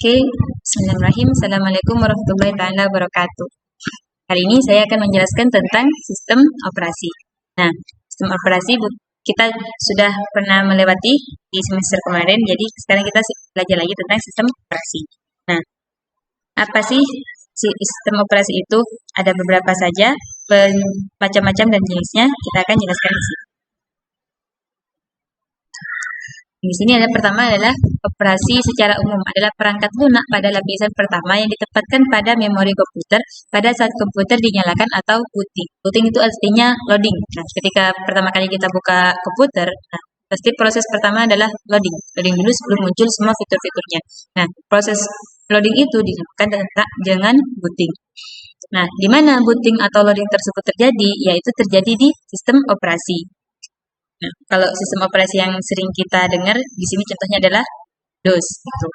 Oke, Bismillahirrahmanirrahim. Assalamualaikum warahmatullahi taala wabarakatuh. Hari ini saya akan menjelaskan tentang sistem operasi. Nah, sistem operasi kita sudah pernah melewati di semester kemarin, jadi sekarang kita belajar lagi tentang sistem operasi. Nah, apa sih sistem operasi itu? Ada beberapa saja, macam-macam dan jenisnya. Kita akan jelaskan di sini. Di sini ada pertama adalah operasi secara umum adalah perangkat lunak pada lapisan pertama yang ditempatkan pada memori komputer pada saat komputer dinyalakan atau booting. Booting itu artinya loading. Nah, ketika pertama kali kita buka komputer, nah, pasti proses pertama adalah loading. Loading dulu sebelum muncul semua fitur-fiturnya. Nah, proses loading itu dilakukan dengan booting. Nah, di mana booting atau loading tersebut terjadi? Yaitu terjadi di sistem operasi. Nah, kalau sistem operasi yang sering kita dengar di sini contohnya adalah DOS. Gitu.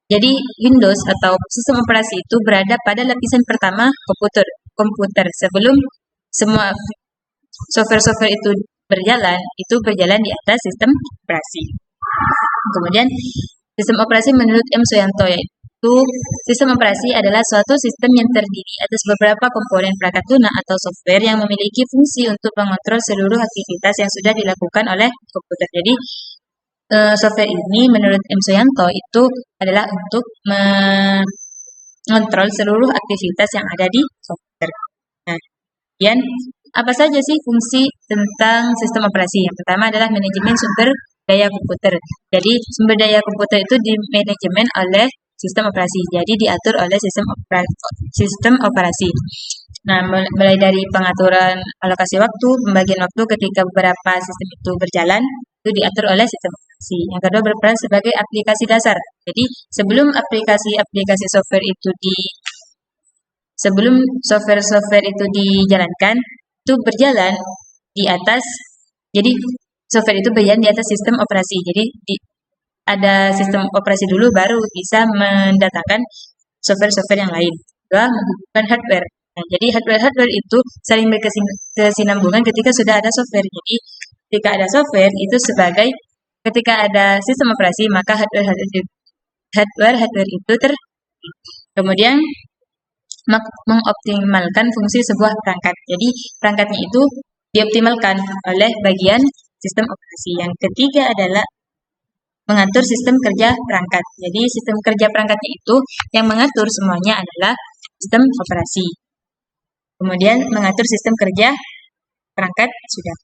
Jadi Windows atau sistem operasi itu berada pada lapisan pertama komputer sebelum semua software-software itu berjalan di atas sistem operasi. Kemudian sistem operasi menurut M. Suyanto yaitu sistem operasi adalah suatu sistem yang terdiri atas beberapa komponen perangkat lunak atau software yang memiliki fungsi untuk mengontrol seluruh aktivitas yang sudah dilakukan oleh komputer. Jadi software ini menurut M. Suyanto itu adalah untuk mengontrol seluruh aktivitas yang ada di komputer. Nah, kemudian apa saja sih fungsi tentang sistem operasi? Yang pertama adalah manajemen sumber daya komputer. Jadi sumber daya komputer itu dimanajemen oleh sistem operasi. Jadi diatur oleh sistem operasi. Nah, mulai dari pengaturan alokasi waktu, pembagian waktu ketika beberapa sistem itu berjalan, itu diatur oleh sistem operasi. Yang kedua berperan sebagai aplikasi dasar. Jadi sebelum aplikasi-aplikasi software itu sebelum software-software itu dijalankan, itu berjalan di atas. Jadi software itu berjalan di atas sistem operasi. Jadi ada sistem operasi dulu baru bisa mendatangkan software-software yang lain. Kedua, menghubungkan hardware. Nah, jadi hardware itu saling berkesinambungan ketika sudah ada software. Jadi ketika ada software itu ketika ada sistem operasi maka hardware itu kemudian mengoptimalkan fungsi sebuah perangkat. Jadi perangkatnya itu dioptimalkan oleh bagian sistem operasi. Yang ketiga adalah mengatur sistem kerja perangkat. Jadi sistem kerja perangkatnya itu yang mengatur semuanya adalah sistem operasi. Kemudian mengatur sistem kerja perangkat sudah.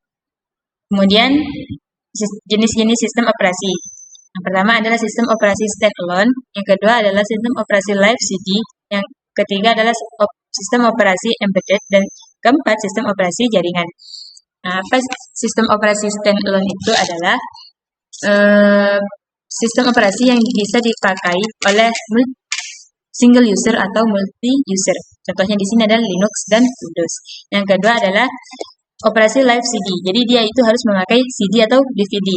Kemudian jenis-jenis sistem operasi. Yang pertama adalah sistem operasi standalone, yang kedua adalah sistem operasi live CD, yang ketiga adalah sistem operasi embedded, dan keempat sistem operasi jaringan. Nah, sistem operasi standalone itu adalah sistem operasi yang bisa dipakai oleh single user atau multi user. Contohnya di sini adalah Linux dan Windows. Yang kedua adalah operasi live CD. Jadi dia itu harus memakai CD atau DVD.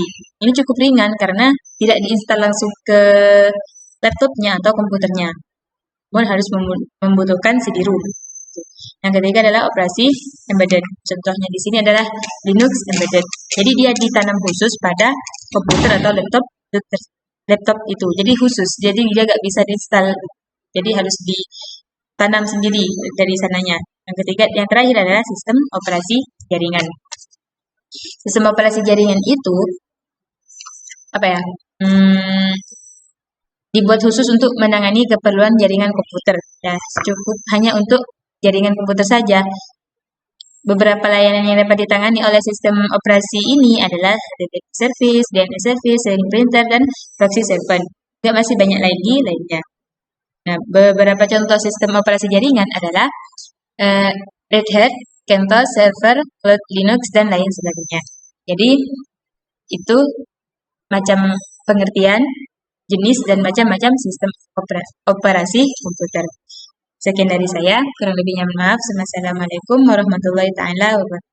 Ini cukup ringan karena tidak diinstal langsung ke laptopnya atau komputernya. Namun harus membutuhkan CD-ROM. Yang ketiga adalah operasi embedded. Contohnya di sini adalah Linux embedded. Jadi dia ditanam khusus pada komputer atau laptop itu. Jadi khusus. Jadi dia nggak bisa diinstal. Jadi harus ditanam sendiri dari sananya. Yang terakhir adalah sistem operasi jaringan. Sistem operasi jaringan itu dibuat khusus untuk menangani keperluan jaringan komputer. Ya, cukup hanya untuk jaringan komputer saja. Beberapa layanan yang dapat ditangani oleh sistem operasi ini adalah HTTP service, DNS service, sharing printer, dan proxy server. Juga masih banyak lagi lainnya. Nah, beberapa contoh sistem operasi jaringan adalah Red Hat, CentOS, Server, Cloud Linux, dan lain sebagainya. Jadi, itu macam pengertian, jenis, dan macam-macam sistem operasi komputer. Sekian dari saya, kurang lebihnya maaf. Wassalamualaikum warahmatullahi wabarakatuh.